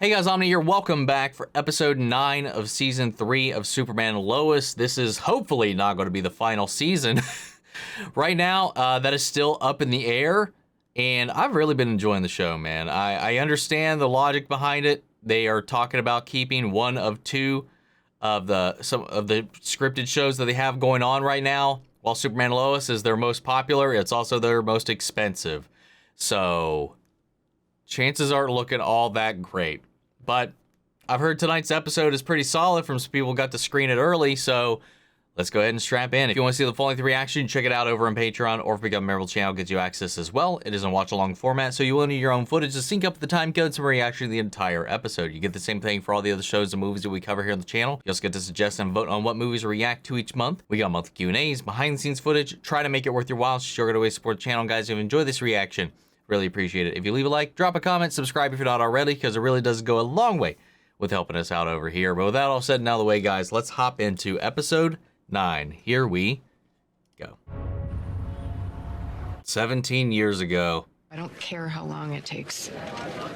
Hey guys, Omni here. Welcome back for episode 9 of season 3 of Superman Lois. This is hopefully not going to be the final season. Right now, that is still up in the air, and I've really been enjoying the show, man. I understand the logic behind it. They are talking about keeping one of two of some of the scripted shows that they have going on right now. While Superman Lois is their most popular, it's also their most expensive. So chances aren't looking all that great. But I've heard tonight's episode is pretty solid from some people who got to screen it early, so let's go ahead and strap in. If you want to see the full-length reaction, check it out over on Patreon, or if you become a member of the channel, it gives you access as well. It is in watch-along format, so you will need your own footage to sync up with the time codes and reaction to the entire episode. You get the same thing for all the other shows and movies that we cover here on the channel. You also get to suggest and vote on what movies we react to each month. We got monthly Q&As, behind-the-scenes footage. Try to make it worth your while. Sure to always support the channel, guys. If you enjoy this reaction, really appreciate it. If you leave a like, drop a comment, subscribe if you're not already, because it really does go a long way with helping us out over here. But with that all said and out of the way, guys, let's hop into episode 9. Here we go. 17 years ago. I don't care how long it takes.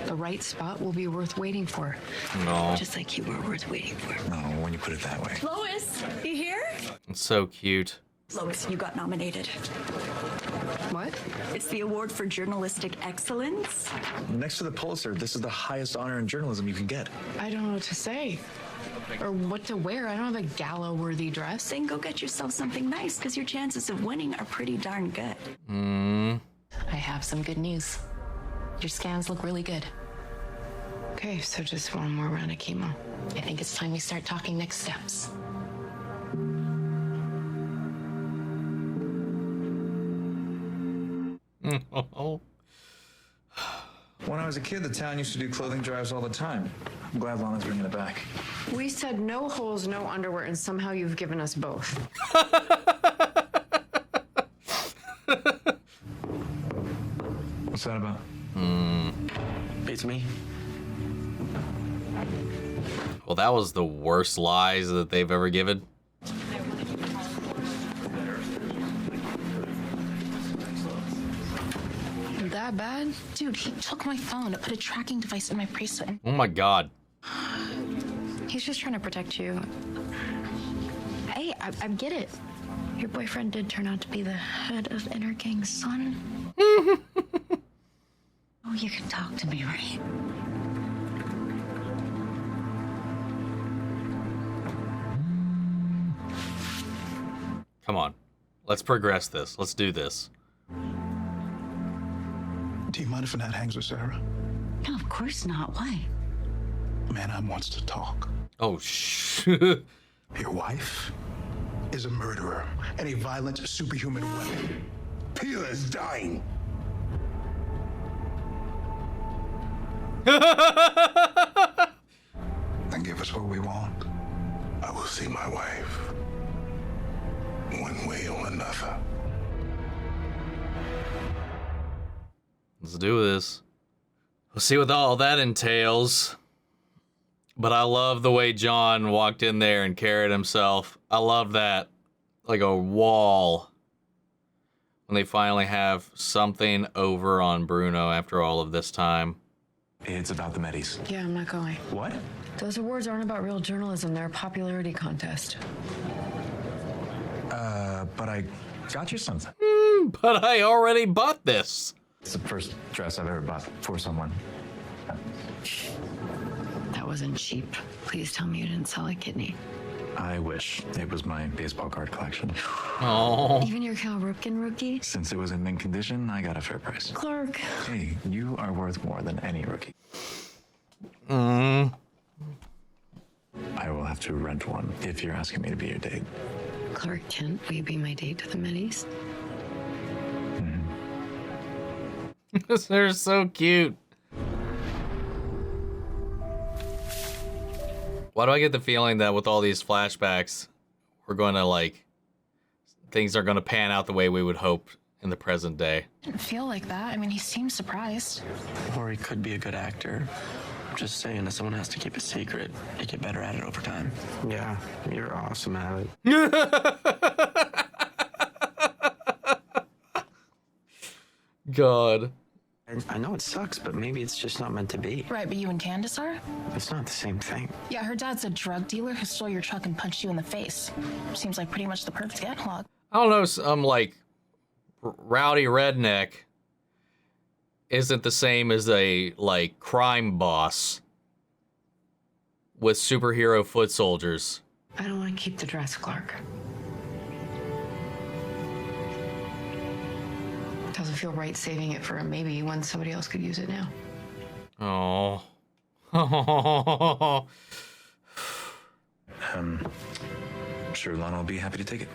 The right spot will be worth waiting for. No. Just like you were worth waiting for. No, when you put it that way. Lois, you here? It's so cute. Lois, you got nominated. What? It's the award for journalistic excellence. Next to the Pulitzer, this is the highest honor in journalism you can get. I don't know what to say. Or what to wear. I don't have a gala-worthy dress. Then go get yourself something nice, because your chances of winning are pretty darn good. I have some good news. Your scans look really good. Okay, so just one more round of chemo. I think it's time we start talking next steps. When I was a kid, the town used to do clothing drives all the time. I'm glad Lana's bringing it back. We said no holes, no underwear, and somehow you've given us both. What's that about? Beats me. Well, that was the worst lies that they've ever given. That bad? Dude, he took my phone to put a tracking device in my bracelet. Oh my god. He's just trying to protect you. Hey, I get it. Your boyfriend did turn out to be the head of Inner Gang's son. Oh, you can talk to me, right? Come on. Let's progress this. Let's do this. Do you mind if Nat hangs with Sarah? No, of course not. Why? Mannheim wants to talk. Oh, shit. Your wife is a murderer and a violent superhuman weapon. Pia is dying. Then give us what we want. I will see my wife. One way or another. Let's do this. We'll see what all that entails. But I love the way John walked in there and carried himself. I love that. Like a wall. When they finally have something over on Bruno after all of this time. It's about the Medis. Yeah, I'm not going. What? Those awards aren't about real journalism. They're a popularity contest. But I got you something. But I already bought this. It's the first dress I've ever bought for someone. That wasn't cheap. Please tell me you didn't sell a kidney. I wish. It was my baseball card collection. Oh. Even your Cal Ripken rookie? Since it was in mint condition, I got a fair price. Clark. Hey, you are worth more than any rookie. Mm. I will have to rent one if you're asking me to be your date. Clark Kent, will you be my date to the Middies? They're so cute. Why do I get the feeling that with all these flashbacks, we're going to, like, things are going to pan out the way we would hope in the present day? Didn't feel like that. I mean, he seemed surprised. Or he could be a good actor. Just saying, if someone has to keep a secret, they get better at it over time. Yeah, you're awesome at it. God. I know it sucks, but maybe it's just not meant to be. Right, but you and Candace are? It's not the same thing. Yeah, her dad's a drug dealer who stole your truck and punched you in the face. Seems like pretty much the perfect analog. I don't know, some like rowdy redneck isn't the same as a like crime boss with superhero foot soldiers. I don't want to keep the dress, Clark. Doesn't feel right saving it for a maybe when somebody else could use it now. Oh. I'm sure Lana will be happy to take it.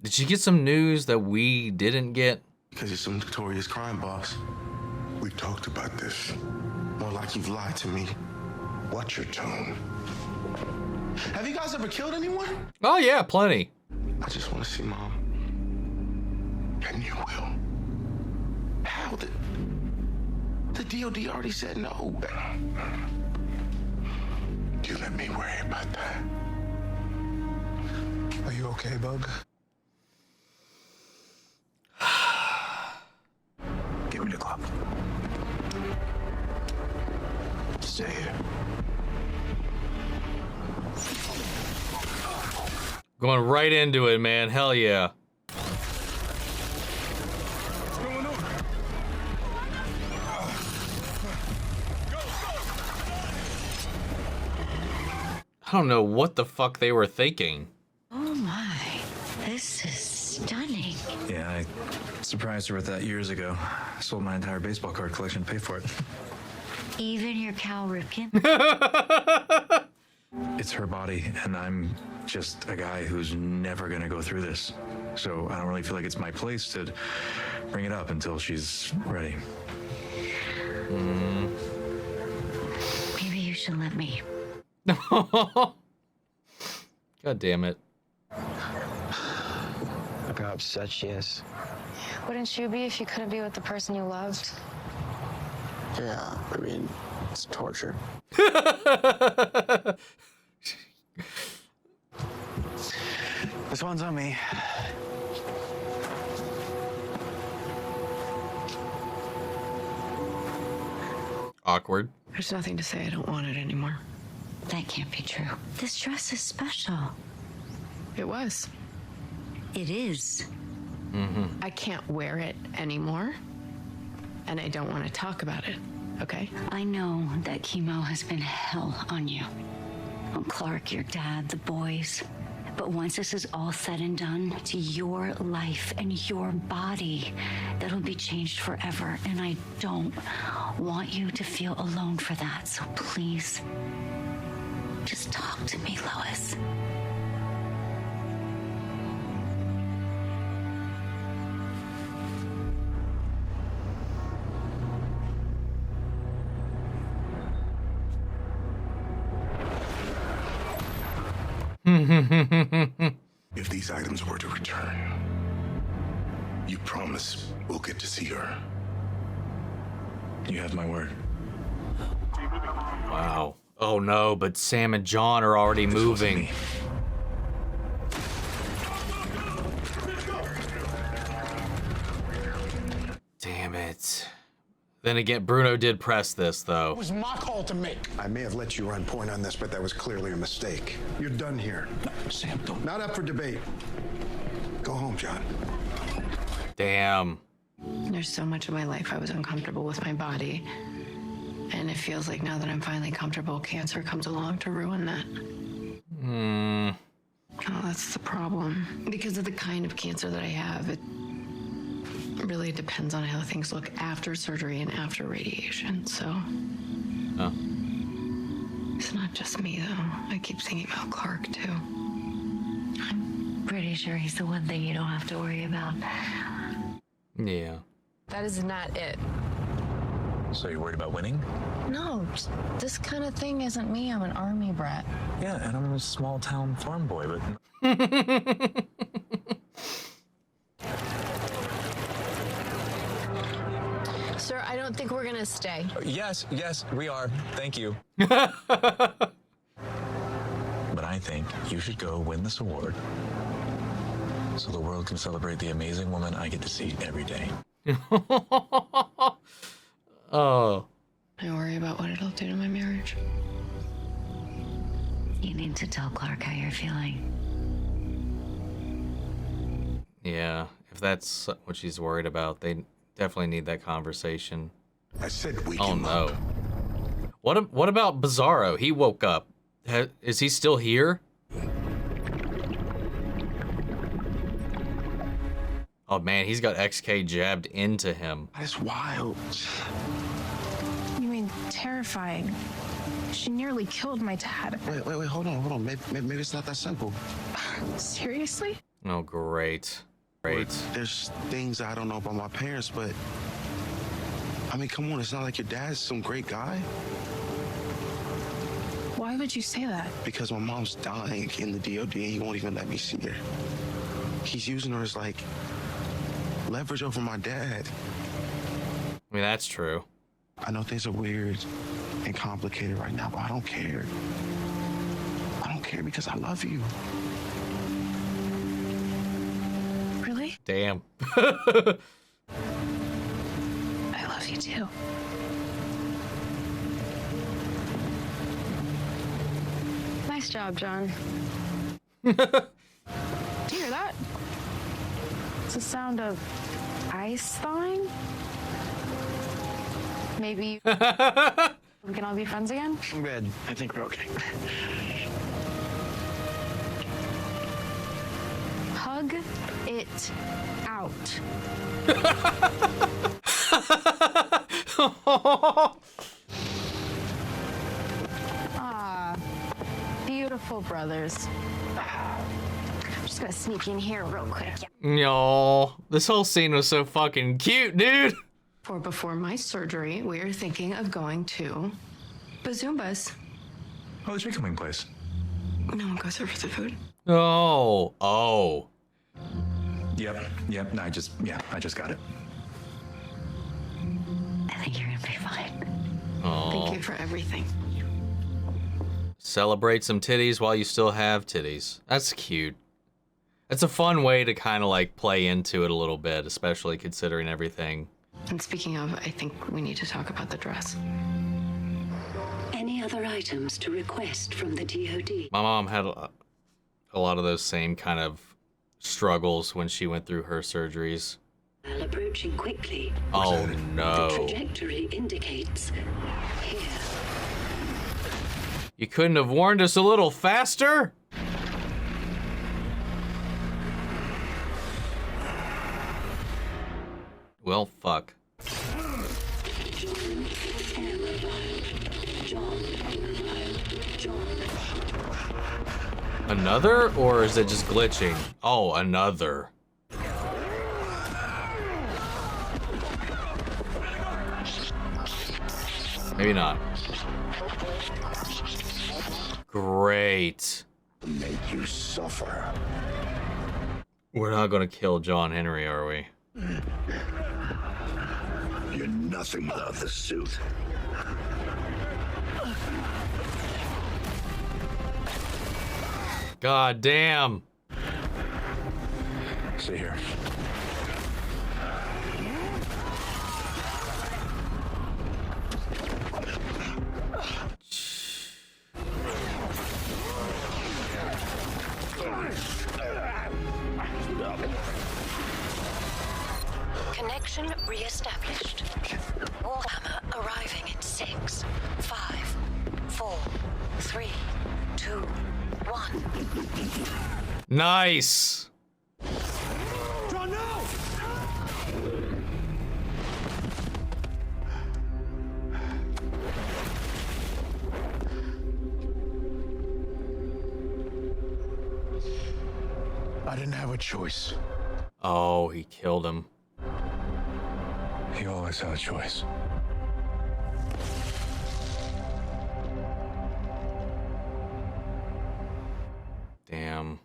Did she get some news that we didn't get? Because you're some notorious crime boss. We've talked about this. More like you've lied to me. Watch your tone. Have you guys ever killed anyone? Oh yeah, plenty. I just want to see Mom. And you will. How? The DOD already said no. You let me worry about that. Are you okay, Bug? Give me the glove. Stay here. Going right into it, man. Hell yeah. What's going on? I don't know what the fuck they were thinking. Oh my, this is stunning. Yeah, I surprised her with that years ago. I sold my entire baseball card collection to pay for it. Even your Cal Ripken? It's her body, and I'm just a guy who's never gonna go through this. So I don't really feel like it's my place to bring it up until she's ready. Maybe you should let me. God damn it. Look how upset she is. Wouldn't you be if you couldn't be with the person you loved? Yeah, I mean, it's torture. This one's on me. Awkward. There's nothing to say I don't want it anymore. That can't be true. This dress is special. It was. It is. I can't wear it anymore, and I don't want to talk about it, okay? I know that chemo has been hell on you. On Clark, your dad, the boys. But once this is all said and done, it's your life and your body that'll be changed forever. And I don't want you to feel alone for that. So please, just talk to me, Lois. If these items were to return, you promise we'll get to see her. You have my word. Wow. Oh no, but Sam and John are already moving. Damn it. Then again, Bruno did press this, though. It was my call to make. I may have let you run point on this, but that was clearly a mistake. You're done here. No, Sam, don't. Not up for debate. Go home, John. Damn. There's so much of my life I was uncomfortable with my body. And it feels like now that I'm finally comfortable, cancer comes along to ruin that. Oh, that's the problem. Because of the kind of cancer that I have, it really depends on how things look after surgery and after radiation, so. Oh. It's not just me, though. I keep thinking about Clark, too. I'm pretty sure he's the one thing you don't have to worry about. Yeah. That is not it. So you're worried about winning? No, this kind of thing isn't me. I'm an army brat. Yeah, and I'm a small town farm boy, but. Sir, I don't think we're gonna stay. Yes, we are. Thank you. But I think you should go win this award so the world can celebrate the amazing woman I get to see every day. Oh. I worry about what it'll do to my marriage. You need to tell Clark how you're feeling. Yeah, if that's what she's worried about, they definitely need that conversation. I said wake Oh him no. up. What about Bizarro? He woke up. Is he still here? Oh man, he's got XK jabbed into him. That's wild. You mean terrifying? She nearly killed my dad. Wait, hold on. Maybe it's not that simple. Seriously? Oh, great. Great. There's things I don't know about my parents, but I mean, come on, it's not like your dad's some great guy. Why would you say that? Because my mom's dying in the DOD and he won't even let me see her. He's using her as like leverage over my dad. I mean, that's true. I know things are weird and complicated right now, but I don't care. I don't care because I love you. Really? Damn. I love you too. Nice job, John. Do you hear that? It's the sound of ice thawing. Maybe we can all be friends again? I'm good. I think we're okay. Hug it out. Ah, beautiful brothers. I'm just gonna sneak in here real quick. No, this whole scene was so fucking cute, dude. For before my surgery, we are thinking of going to Bazumba's. Oh, the chicken wing place. No one goes there for the food. Oh. Yep. No, I just got it. I think you're gonna be fine. Oh. Thank you for everything. Celebrate some titties while you still have titties. That's cute. That's a fun way to kind of like play into it a little bit, especially considering everything. And speaking of, I think we need to talk about the dress. Any other items to request from the DOD? My mom had a lot of those same kind of struggles when she went through her surgeries. While approaching quickly. Oh The no. trajectory indicates here. You couldn't have warned us a little faster? Well, fuck. Another? Or is it just glitching? Oh, another. Maybe not. Great. Make you suffer. We're not gonna kill John Henry, are we? You're nothing without the suit. God damn. Stay here. Connection reestablished. Warhammer arriving in 6, 5, 4, 3, 2, 1. Nice. John, no! I didn't have a choice. Oh, he killed him. You always had a choice. Damn.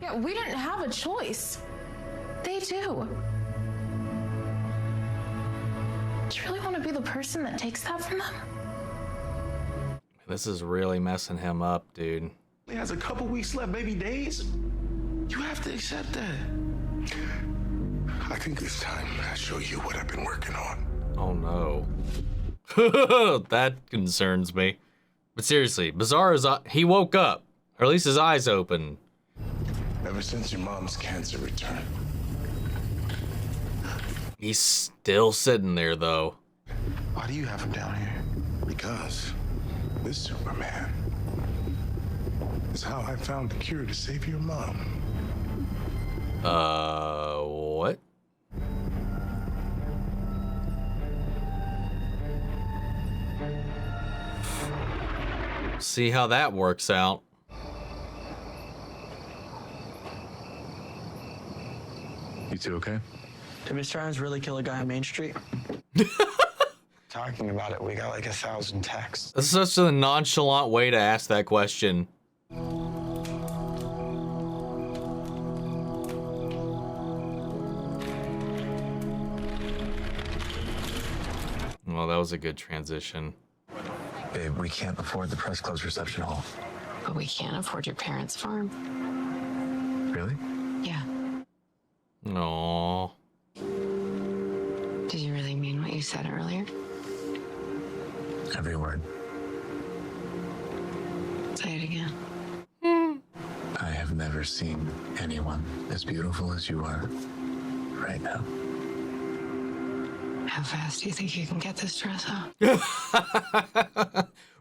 Yeah, we didn't have a choice. They do. Do you really want to be the person that takes that from them? This is really messing him up, dude. He has a couple weeks left, maybe days. You have to accept that. I think this time I'll show you what I've been working on. Oh no. That concerns me. But seriously, Bizarre he woke up. Or at least his eyes open. Ever since your mom's cancer returned. He's still sitting there though. Why do you have him down here? Because this Superman is how I found the cure to save your mom. What? See how that works out. You two okay? Did Mr. Irons really kill a guy on Main Street? Talking about it, we got like 1,000 texts. That's such a nonchalant way to ask that question. Well, that was a good transition. Babe, we can't afford the press close reception hall. But we can't afford your parents' farm. Really? Yeah. No. Did you really mean what you said earlier? Every word. Say it again. I have never seen anyone as beautiful as you are right now. How fast do you think you can get this dress off?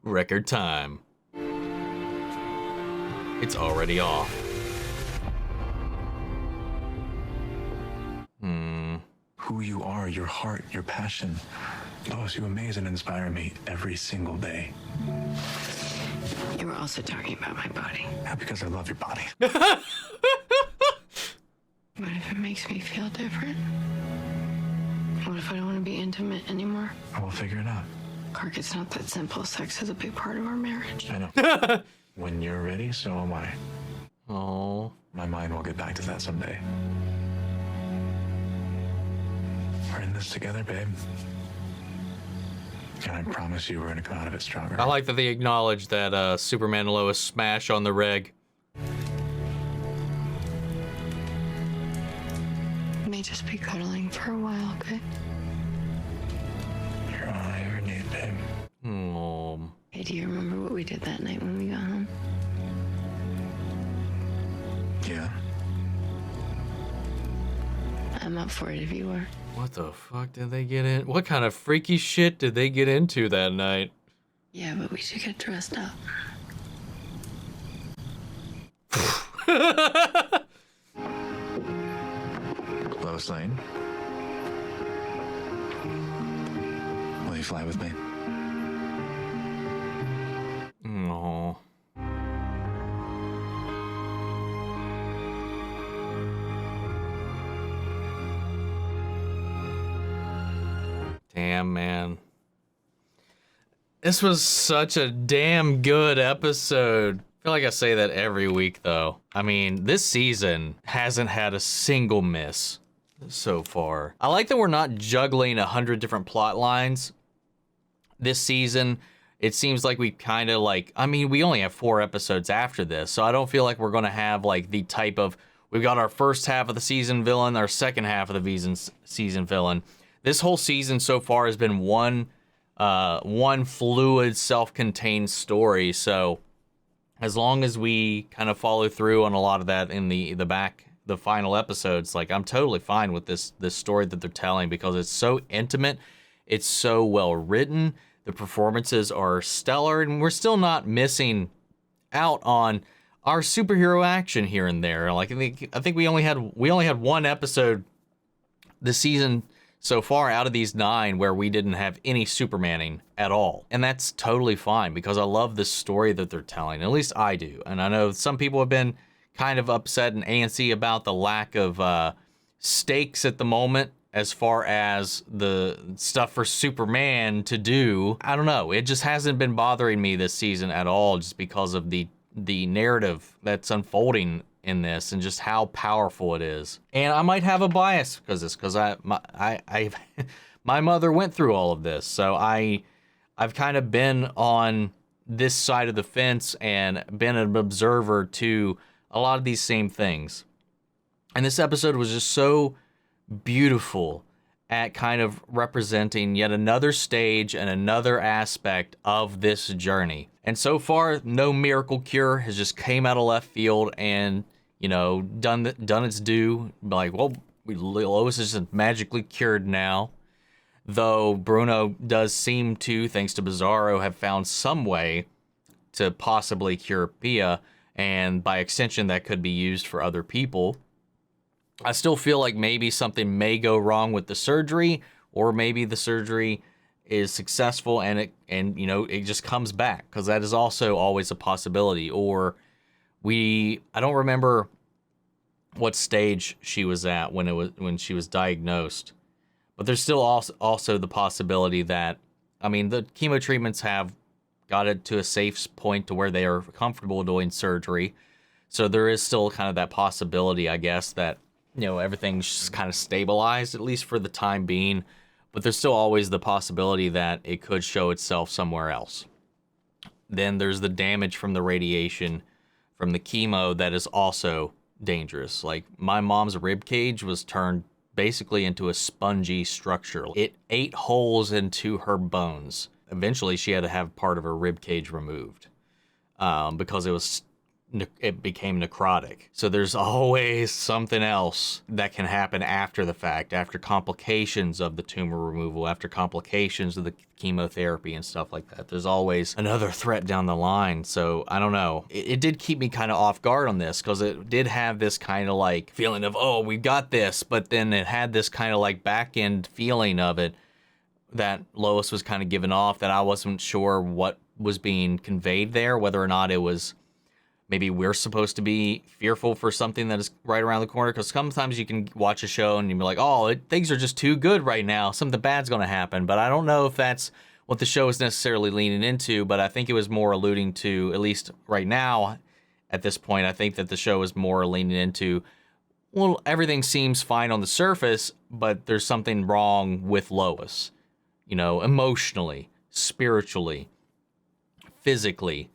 Record time. It's already off. Who you are, your heart, your passion. Lois, you amaze and inspire me every single day. You were also talking about my body. Yeah, because I love your body. What if it makes me feel different? What if I don't want to be intimate anymore? I will figure it out. Clark, it's not that simple. Sex is a big part of our marriage. I know. When you're ready, so am I. Oh. My mind will get back to that someday. We're in this together, babe. And I promise you we're gonna come out of it stronger. I like that they acknowledge that Superman and Lois smash on the reg. May just be cuddling for a while, okay? You're all I ever need, babe. Hey, do you remember what we did that night when we got home? Yeah. I'm up for it if you were. What the fuck did they get in? What kind of freaky shit did they get into that night? Yeah, but we should get dressed up. Lois Lane. Will you fly with me? No. Damn, man. This was such a damn good episode. I feel like I say that every week, though. I mean, this season hasn't had a single miss so far. I like that we're not juggling 100 different plot lines this season. It seems like we kind of like, I mean, we only have 4 episodes after this, so I don't feel like we're going to have like the type of, we've got our first half of the season villain, our second half of the season villain. This whole season so far has been one fluid, self-contained story. So as long as we kind of follow through on a lot of that in the final episodes, like I'm totally fine with this story that they're telling because it's so intimate, it's so well written, the performances are stellar, and we're still not missing out on our superhero action here and there. Like I think we only had one episode this season so far out of these 9 where we didn't have any Supermaning at all. And that's totally fine because I love the story that they're telling. At least I do. And I know some people have been kind of upset and antsy about the lack of stakes at the moment as far as the stuff for Superman to do. I don't know. It just hasn't been bothering me this season at all just because of the narrative that's unfolding in this and just how powerful it is. And I might have a bias because this, because my mother went through all of this, so I've kind of been on this side of the fence and been an observer to a lot of these same things. And this episode was just so beautiful at kind of representing yet another stage and another aspect of this journey. And so far, no miracle cure has just came out of left field and, done its due. Like, well, Lois is just magically cured now. Though Bruno does seem to, thanks to Bizarro, have found some way to possibly cure Pia, and by extension, that could be used for other people. I still feel like maybe something may go wrong with the surgery, or maybe the surgery is successful and it just comes back, because that is also always a possibility. Or I don't remember what stage she was at when she was diagnosed, but there's still also the possibility that, the chemo treatments have got it to a safe point to where they are comfortable doing surgery. So there is still kind of that possibility, I guess, that everything's just kind of stabilized, at least for the time being, but there's still always the possibility that it could show itself somewhere else. Then there's the damage from the radiation from the chemo that is also dangerous. Like, my mom's rib cage was turned basically into a spongy structure. It ate holes into her bones. Eventually she had to have part of her rib cage removed because it became necrotic. So there's always something else that can happen after the fact, after complications of the tumor removal, after complications of the chemotherapy and stuff like that. There's always another threat down the line. So I don't know. It did keep me kind of off guard on this, because it did have this kind of like feeling of, oh, we got this, but then it had this kind of like back end feeling of it that Lois was kind of giving off, that I wasn't sure what was being conveyed there, whether or not it was maybe we're supposed to be fearful for something that is right around the corner, because sometimes you can watch a show and you'll be like, oh, things are just too good right now, something bad's going to happen. But I don't know if that's what the show is necessarily leaning into, but I think it was more alluding to, at least right now, at this point, I think that the show is more leaning into, well, everything seems fine on the surface, but there's something wrong with Lois, emotionally, spiritually, physically.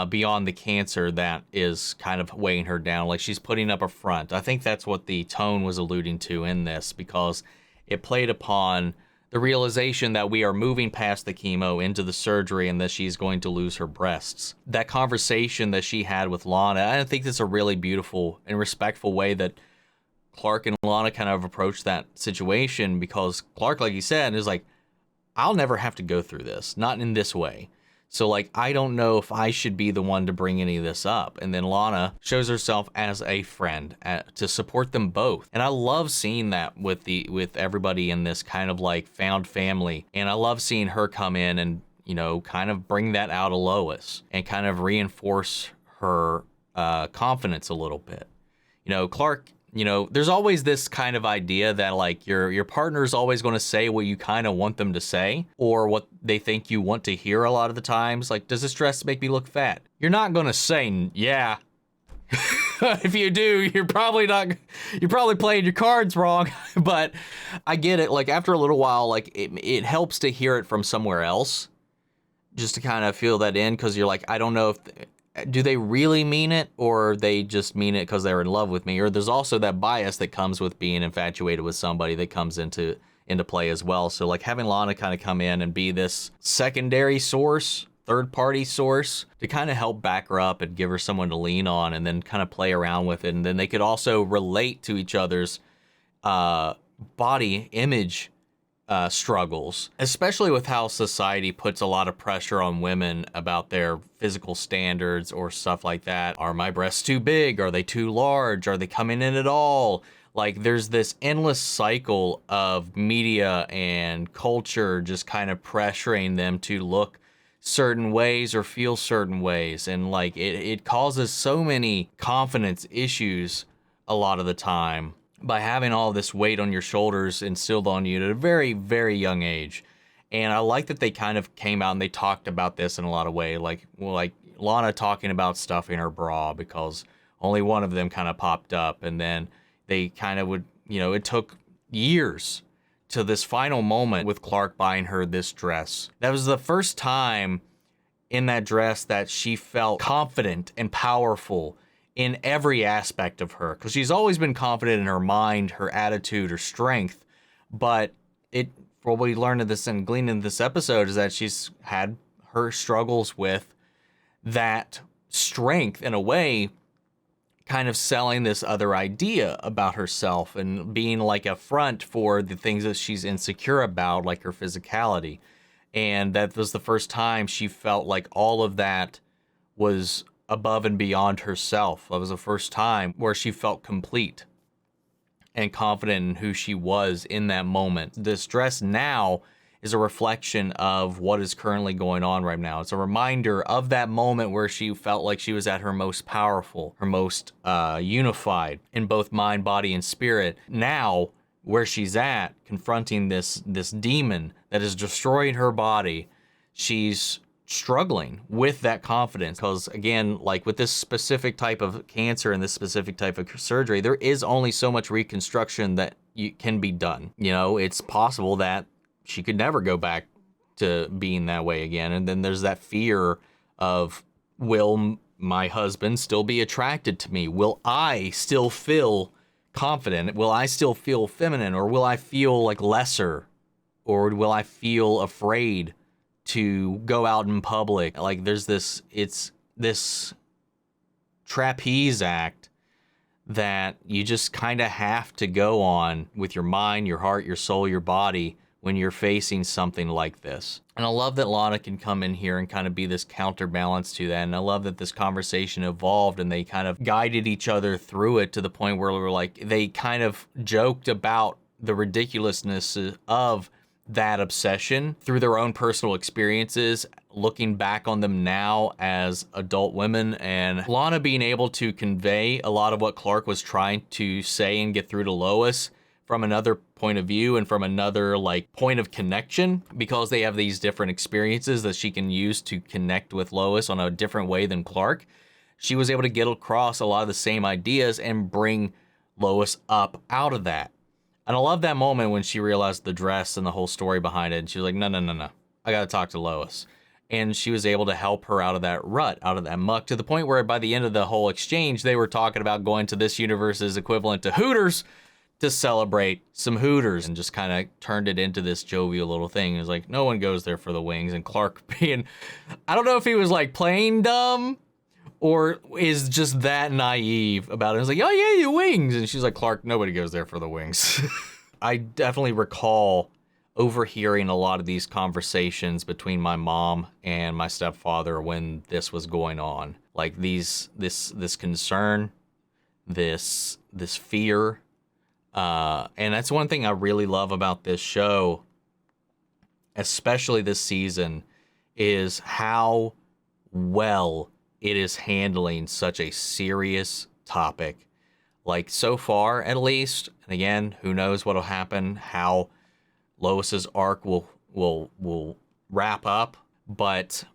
Beyond the cancer that is kind of weighing her down. Like, she's putting up a front. I think that's what the tone was alluding to in this, because it played upon the realization that we are moving past the chemo into the surgery and that she's going to lose her breasts. That conversation that she had with Lana, I think that's a really beautiful and respectful way that Clark and Lana kind of approached that situation, because Clark, like you said, is like, I'll never have to go through this, not in this way. So, like, I don't know if I should be the one to bring any of this up. And then Lana shows herself as a friend to support them both. And I love seeing that with everybody in this kind of like found family. And I love seeing her come in and, kind of bring that out of Lois and kind of reinforce her confidence a little bit. Clark, there's always this kind of idea that like your partner's always going to say what you kind of want them to say, or what they think you want to hear a lot of the times. Like, does this dress make me look fat? You're not going to say, yeah. If you do, you're probably playing your cards wrong. But I get it. Like, after a little while, like it helps to hear it from somewhere else, just to kind of feel that in, because you're like, I don't know if do they really mean it, or they just mean it because they're in love with me? Or there's also that bias that comes with being infatuated with somebody that comes into play as well. So like having Lana kind of come in and be this secondary source, third party source, to kind of help back her up and give her someone to lean on, and then kind of play around with it. And then they could also relate to each other's body image struggles, especially with how society puts a lot of pressure on women about their physical standards or stuff like that. Are my breasts too big? Are they too large? Are they coming in at all? Like, there's this endless cycle of media and culture just kind of pressuring them to look certain ways or feel certain ways. And like, it causes so many confidence issues a lot of the time, by having all this weight on your shoulders instilled on you at a very, very young age. And I like that they kind of came out and they talked about this in a lot of ways, like Lana talking about stuffing her bra because only one of them kind of popped up. And then they kind of would, it took years to this final moment with Clark buying her this dress. That was the first time in that dress that she felt confident and powerful in every aspect of her, because she's always been confident in her mind, her attitude, her strength. But what we learned in this and gleaned in this episode is that she's had her struggles with that strength in a way, kind of selling this other idea about herself and being like a front for the things that she's insecure about, like her physicality. And that was the first time she felt like all of that was above and beyond herself. That was the first time where she felt complete and confident in who she was in that moment. This dress now is a reflection of what is currently going on right now. It's a reminder of that moment where she felt like she was at her most powerful, her most unified in both mind, body, and spirit. Now, where she's at, confronting this demon that is destroying her body, she's struggling with that confidence. Because again, like with this specific type of cancer and this specific type of surgery, there is only so much reconstruction that can be done. You know, it's possible that she could never go back to being that way again. And then there's that fear of, will my husband still be attracted to me? Will I still feel confident? Will I still feel feminine? Or will I feel like lesser? Or will I feel afraid to go out in public? Like there's this trapeze act that you just kind of have to go on with your mind, your heart, your soul, your body when you're facing something like this. And I love that Lana can come in here and kind of be this counterbalance to that. And I love that this conversation evolved and they kind of guided each other through it to the point where we're like, they kind of joked about the ridiculousness of that obsession through their own personal experiences, looking back on them now as adult women, and Lana being able to convey a lot of what Clark was trying to say and get through to Lois from another point of view and from another like point of connection, because they have these different experiences that she can use to connect with Lois on a different way than Clark. She was able to get across a lot of the same ideas and bring Lois up out of that. And I love that moment when she realized the dress and the whole story behind it. And she was like, no, I got to talk to Lois. And she was able to help her out of that rut, out of that muck, to the point where by the end of the whole exchange, they were talking about going to this universe's equivalent to Hooters to celebrate some Hooters, and just kind of turned it into this jovial little thing. It was like, no one goes there for the wings. And Clark being, I don't know if he was like playing dumb or is just that naive about it. It's like, oh yeah, your wings. And she's like, Clark, nobody goes there for the wings. I definitely recall overhearing a lot of these conversations between my mom and my stepfather when this was going on. Like this concern, this fear. And that's one thing I really love about this show, especially this season, is how well it is handling such a serious topic. Like so far, at least, and again, who knows what'll happen, how Lois's arc will wrap up. But,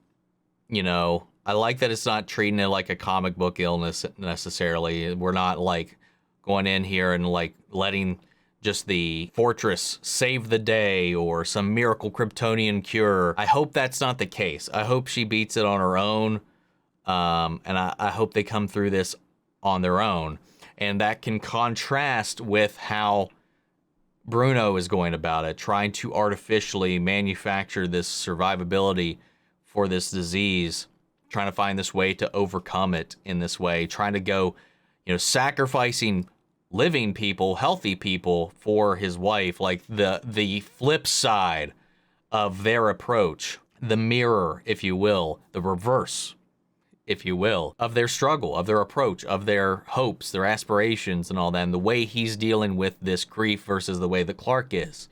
you know, I like that it's not treating it like a comic book illness necessarily. We're not like going in here and like letting just the Fortress save the day or some miracle Kryptonian cure. I hope that's not the case. I hope she beats it on her own. And I hope they come through this on their own. And that can contrast with how Bruno is going about it, trying to artificially manufacture this survivability for this disease, trying to find this way to overcome it in this way, trying to go, you know, sacrificing living people, healthy people for his wife, like the flip side of their approach, the mirror, if you will, the reverse, if you will, of their struggle, of their approach, of their hopes, their aspirations and all that, and the way he's dealing with this grief versus the way that Clark is,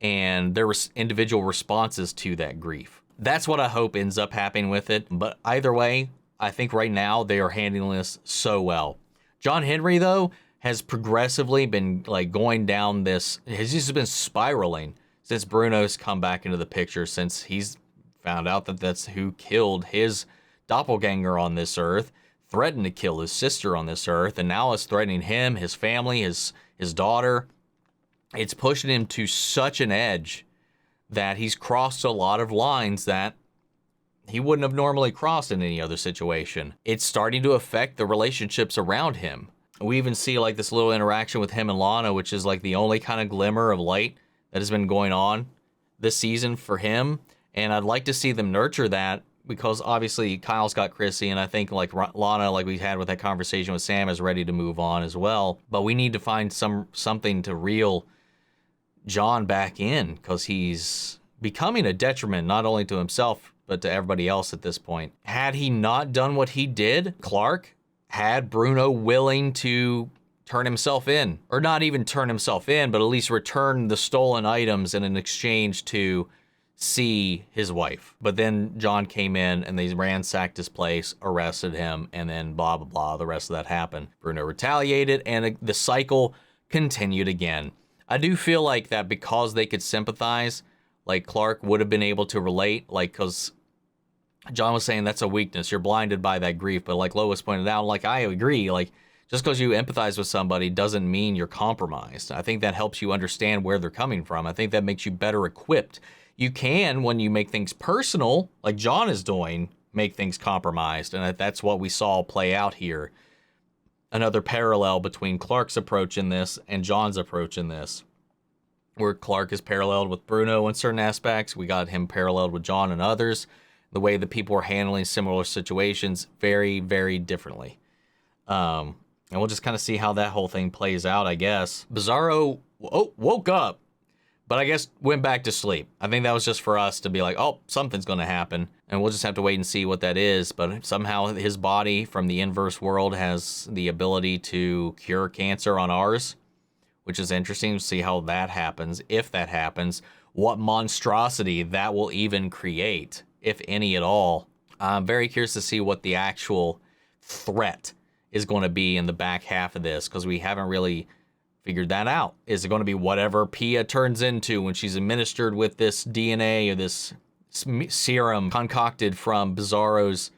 and their individual responses to that grief. That's what I hope ends up happening with it. But either way, I think right now they are handling this so well. John Henry, though, has progressively been like going down this, has just been spiraling since Bruno's come back into the picture, since he's found out that that's who killed his doppelganger on this earth, threatened to kill his sister on this earth, and now is threatening him, his family, his daughter. It's pushing him to such an edge that he's crossed a lot of lines that he wouldn't have normally crossed in any other situation. It's starting to affect the relationships around him. We even see like this little interaction with him and Lana, which is like the only kind of glimmer of light that has been going on this season for him. And I'd like to see them nurture that, because obviously Kyle's got Chrissy, and I think like Lana, like we had with that conversation with Sam, is ready to move on as well. But we need to find something to reel John back in, because he's becoming a detriment not only to himself but to everybody else at this point. Had he not done what he did, Clark had Bruno willing to turn himself in, or not even turn himself in, but at least return the stolen items in an exchange to see his wife. But then John came in and they ransacked his place, arrested him, and then blah, blah, blah. The rest of that happened. Bruno retaliated, and the cycle continued again. I do feel like that because they could sympathize, like Clark would have been able to relate, like, because John was saying that's a weakness. You're blinded by that grief. But like Lois pointed out, like, I agree, like, just because you empathize with somebody doesn't mean you're compromised. I think that helps you understand where they're coming from. I think that makes you better equipped. You can, when you make things personal, like John is doing, make things compromised. And that's what we saw play out here. Another parallel between Clark's approach in this and John's approach in this, where Clark is paralleled with Bruno in certain aspects. We got him paralleled with John and others. The way that people are handling similar situations very, very differently. And we'll just kind of see how that whole thing plays out, I guess. Bizarro woke up, but I guess went back to sleep. I think that was just for us to be like, oh, something's going to happen. And we'll just have to wait and see what that is. But somehow his body from the inverse world has the ability to cure cancer on ours, which is interesting to see how that happens. If that happens, what monstrosity that will even create, if any at all. I'm very curious to see what the actual threat is going to be in the back half of this, because we haven't really figured that out. Is it going to be whatever Pia turns into when she's administered with this DNA or this serum concocted from Bizarro's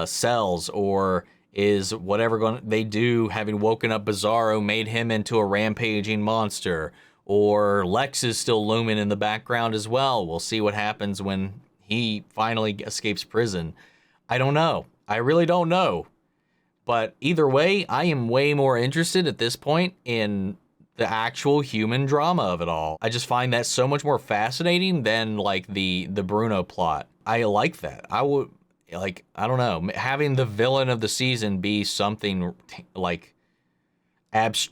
cells, or is whatever they do, having woken up Bizarro, made him into a rampaging monster, or Lex is still looming in the background as well? We'll see what happens when he finally escapes prison. I don't know. I really don't know. But either way, I am way more interested at this point in the actual human drama of it all. I just find that so much more fascinating than like the Bruno plot. I like that. I would, like, I don't know, having the villain of the season be something like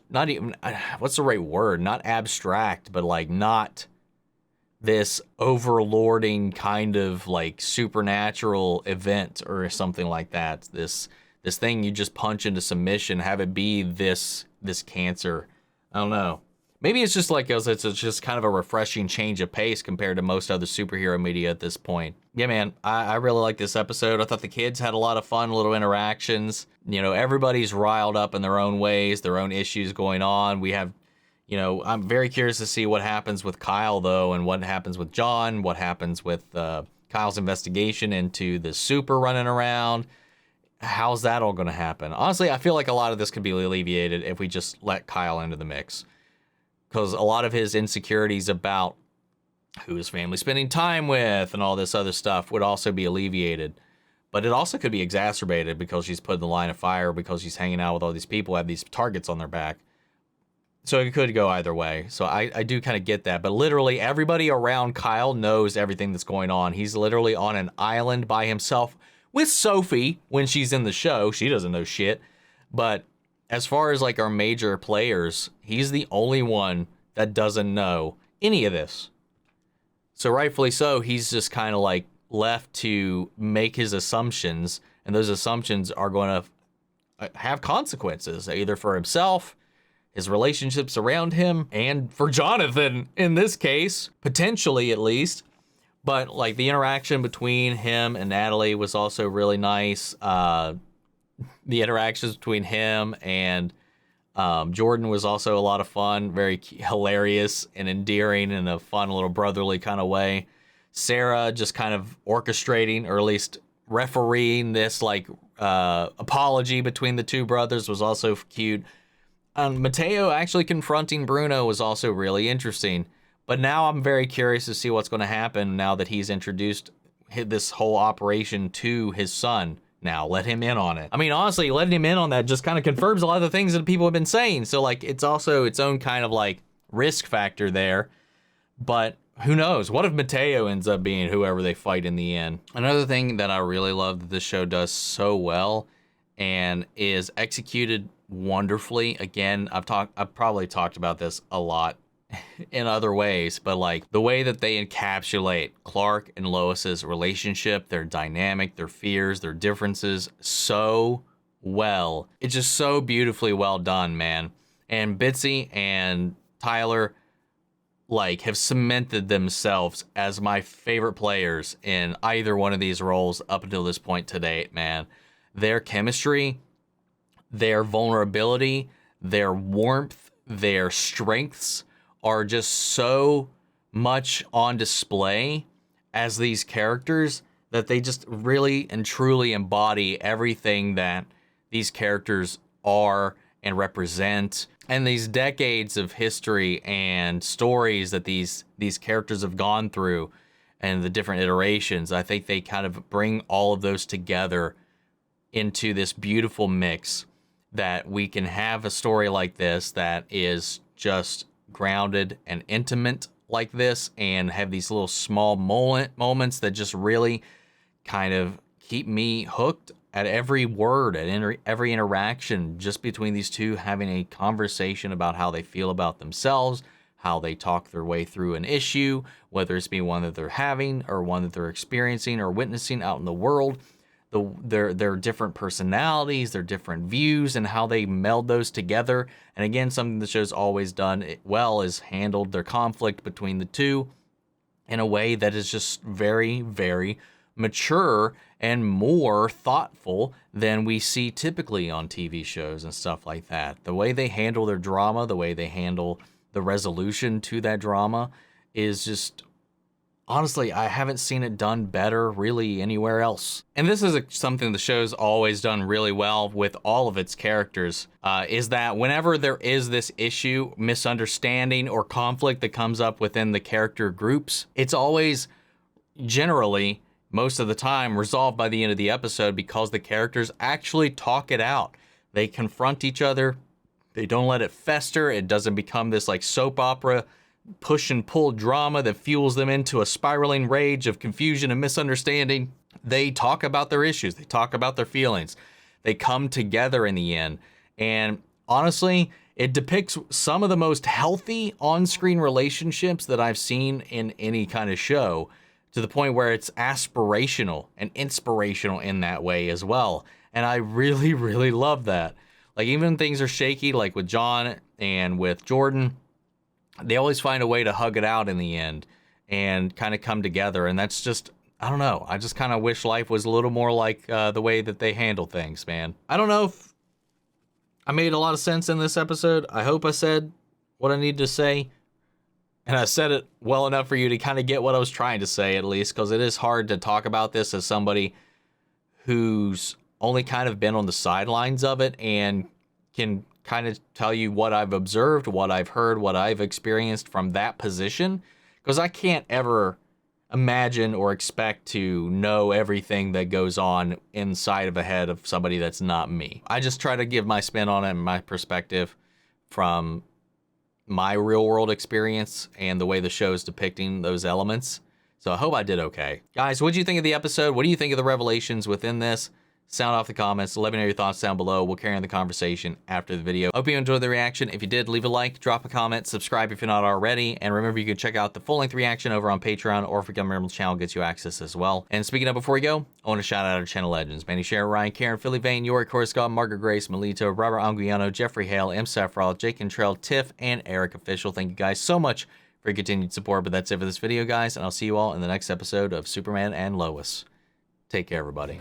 not even, what's the right word? Not abstract, but like not this overlording kind of like supernatural event or something like that. This thing you just punch into submission, have it be this cancer. I don't know. Maybe it's just like it's just kind of a refreshing change of pace compared to most other superhero media at this point. Yeah, man, I really like this episode. I thought the kids had a lot of fun little interactions. You know, everybody's riled up in their own ways, their own issues going on. We have, you know, I'm very curious to see what happens with Kyle, though, and what happens with John, what happens with Kyle's investigation into the super running around. How's that all going to happen? Honestly, I feel like a lot of this could be alleviated if we just let Kyle into the mix. Because a lot of his insecurities about who his family's spending time with and all this other stuff would also be alleviated. But it also could be exacerbated because she's put in the line of fire, because she's hanging out with all these people who have these targets on their back. So it could go either way. So I do kind of get that. But literally everybody around Kyle knows everything that's going on. He's literally on an island by himself with Sophie when she's in the show. She doesn't know shit. But as far as like our major players, he's the only one that doesn't know any of this. So rightfully so, he's just kind of like left to make his assumptions, and those assumptions are going to have consequences, either for himself, his relationships around him, and for Jonathan in this case, potentially at least. But like the interaction between him and Natalie was also really nice. The interactions between him and Jordan was also a lot of fun, very hilarious and endearing in a fun little brotherly kind of way. Sarah just kind of orchestrating, or at least refereeing this like apology between the two brothers was also cute. Mateo actually confronting Bruno was also really interesting. But now I'm very curious to see what's going to happen now that he's introduced this whole operation to his son now. Let him in on it. I mean, honestly, letting him in on that just kind of confirms a lot of the things that people have been saying. So, like, it's also its own kind of, like, risk factor there. But who knows? What if Mateo ends up being whoever they fight in the end? Another thing that I really love that this show does so well and is executed wonderfully. Again, I've probably talked about this a lot in other ways, but like the way that they encapsulate Clark and Lois's relationship, their dynamic, their fears, their differences so well. It's just so beautifully well done, man. And Bitsy and Tyler like have cemented themselves as my favorite players in either one of these roles up until this point to date, man. Their chemistry, their vulnerability, their warmth, their strengths are just so much on display as these characters that they just really and truly embody everything that these characters are and represent. And these decades of history and stories that these characters have gone through and the different iterations, I think they kind of bring all of those together into this beautiful mix that we can have a story like this that is just grounded and intimate like this, and have these little small moments that just really kind of keep me hooked at every word, at every interaction, just between these two having a conversation about how they feel about themselves, how they talk their way through an issue, whether it's be one that they're having or one that they're experiencing or witnessing out in the world. Their different personalities, their different views, and how they meld those together. And again, something the show's always done well is handled their conflict between the two in a way that is just very, very mature and more thoughtful than we see typically on TV shows and stuff like that. The way they handle their drama, the way they handle the resolution to that drama is just... honestly, I haven't seen it done better really anywhere else. And this is something the show's always done really well with all of its characters, is that whenever there is this issue, misunderstanding, or conflict that comes up within the character groups, it's always generally, most of the time, resolved by the end of the episode because the characters actually talk it out. They confront each other. They don't let it fester. It doesn't become this like soap opera push and pull drama that fuels them into a spiraling rage of confusion and misunderstanding. They talk about their issues. They talk about their feelings. They come together in the end. And honestly, it depicts some of the most healthy on-screen relationships that I've seen in any kind of show, to the point where it's aspirational and inspirational in that way as well. And I really, really love that. Like, even when things are shaky, like with John and with Jordan, they always find a way to hug it out in the end and kind of come together. And that's just, I don't know. I just kind of wish life was a little more like the way that they handle things, man. I don't know if I made a lot of sense in this episode. I hope I said what I need to say. And I said it well enough for you to kind of get what I was trying to say, at least, because it is hard to talk about this as somebody who's only kind of been on the sidelines of it and can kind of tell you what I've observed, what I've heard, what I've experienced from that position, because I can't ever imagine or expect to know everything that goes on inside of a head of somebody that's not me. I just try to give my spin on it and my perspective from my real world experience and the way the show is depicting those elements. So I hope I did okay. Guys, what do you think of the episode? What do you think of the revelations within this? Sound off the comments. Let me know your thoughts down below. We'll carry on the conversation after the video. Hope you enjoyed the reaction. If you did, leave a like, drop a comment, subscribe if you're not already, and remember you can check out the full-length reaction over on Patreon, or if you become a member of the channel, gets you access as well. And speaking of, before we go, I want to shout out our channel legends: Manny Sharon, Ryan, Karen, Philly Vane, Yori, Corey Scott, Margaret Grace, Melito, Robert Anguiano, Jeffrey Hale, M. Sephiroth, Jake Cantrell, Tiff, and Erik Official. Thank you guys so much for your continued support. But that's it for this video, guys, and I'll see you all in the next episode of Superman and Lois. Take care, everybody.